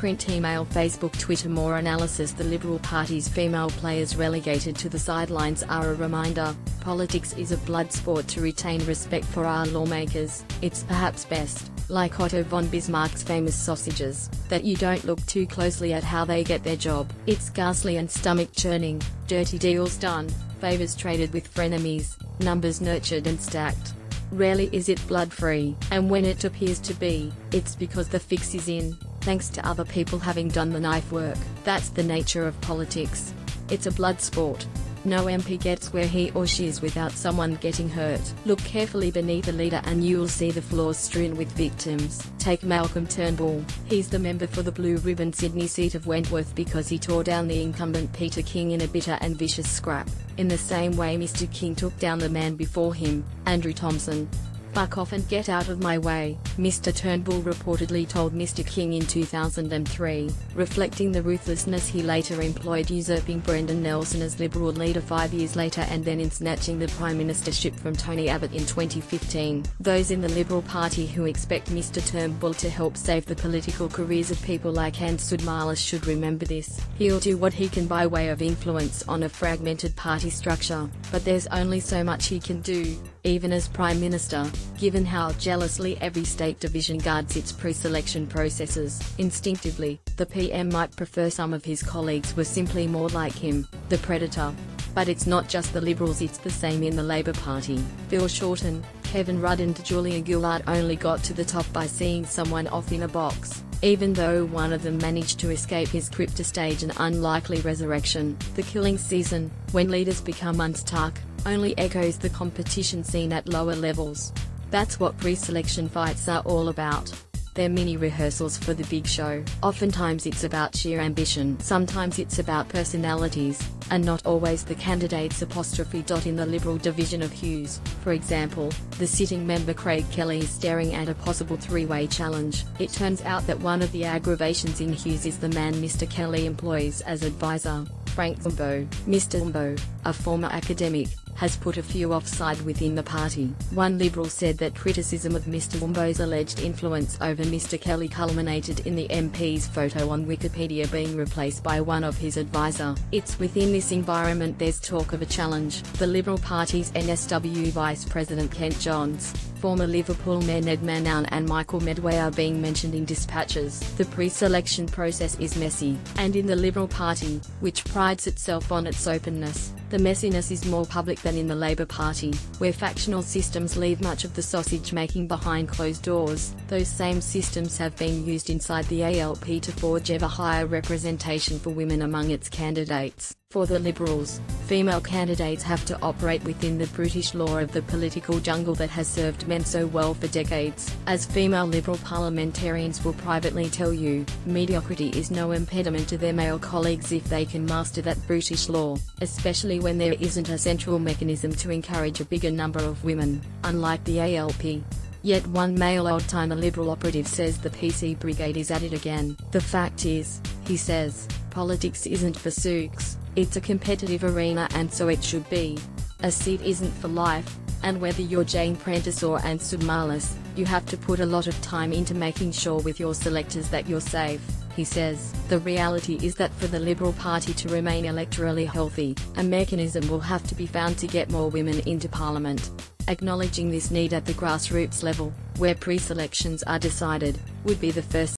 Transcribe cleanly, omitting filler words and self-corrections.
print, email, Facebook, Twitter. More analysis. The Liberal Party's female players relegated to the sidelines are a reminder. Politics is a blood sport. To retain respect for our lawmakers, it's perhaps best, like Otto von Bismarck's famous sausages, that you don't look too closely at how they get their job. It's ghastly and stomach-churning. Dirty deals done, favors traded with frenemies, numbers nurtured and stacked. Rarely is it blood-free, and when it appears to be, it's because the fix is in, thanks to other people having done the knife work. That's the nature of politics. It's a blood sport. No MP gets where he or she is without someone getting hurt. Look carefully beneath a leader and you'll see the floors strewn with victims. Take Malcolm Turnbull. He's the member for the Blue Ribbon Sydney seat of Wentworth because he tore down the incumbent Peter King in a bitter and vicious scrap, in the same way Mr. King took down the man before him, Andrew Thompson. "Fuck off and get out of my way," Mr. Turnbull reportedly told Mr. King in 2003, reflecting the ruthlessness he later employed, usurping Brendan Nelson as Liberal leader 5 years later and then in snatching the Prime Ministership from Tony Abbott in 2015. Those in the Liberal Party who expect Mr. Turnbull to help save the political careers of people like Hans Sudmalis should remember this. He'll do what he can by way of influence on a fragmented party structure, but there's only so much he can do, even as Prime Minister, given how jealously every state division guards its pre-selection processes. Instinctively, the PM might prefer some of his colleagues were simply more like him, the predator. But it's not just the Liberals, it's the same in the Labour Party. Bill Shorten, Kevin Rudd and Julia Gillard only got to the top by seeing someone off in a box, even though one of them managed to escape his crypt to stage an unlikely resurrection. The killing season, when leaders become unstuck, only echoes the competition scene at lower levels. That's what pre-selection fights are all about. They're mini rehearsals for the big show. Oftentimes it's about sheer ambition. Sometimes it's about personalities, and not always the candidates'. In the Liberal division of Hughes, for example, the sitting member Craig Kelly is staring at a possible three-way challenge. It turns out that one of the aggravations in Hughes is the man Mr. Kelly employs as advisor, Frank Zumbo. Mr. Zumbo, a former academic, has put a few offside within the party. One Liberal said that criticism of Mr. Zumbo's alleged influence over Mr. Kelly culminated in the MP's photo on Wikipedia being replaced by one of his advisor. It's within this environment there's talk of a challenge. The Liberal Party's NSW Vice President Kent Johns, former Liverpool Mayor Ned Mannoun and Michael Medway are being mentioned in dispatches. The pre-selection process is messy, and in the Liberal Party, which prides itself on its openness, the messiness is more public than in the Labour Party, where factional systems leave much of the sausage-making behind closed doors. Those same systems have been used inside the ALP to forge ever higher representation for women among its candidates. For the Liberals, female candidates have to operate within the brutish law of the political jungle that has served men so well for decades. As female Liberal parliamentarians will privately tell you, mediocrity is no impediment to their male colleagues if they can master that brutish law, especially when there isn't a central mechanism to encourage a bigger number of women, unlike the ALP. Yet one male old-timer Liberal operative says the PC brigade is at it again. The fact is, he says, politics isn't for souks, it's a competitive arena and so it should be. A seat isn't for life, and whether you're Jane Prentice or Anne Sudmalis, you have to put a lot of time into making sure with your selectors that you're safe, he says. The reality is that for the Liberal Party to remain electorally healthy, a mechanism will have to be found to get more women into Parliament. Acknowledging this need at the grassroots level, where pre-selections are decided, would be the first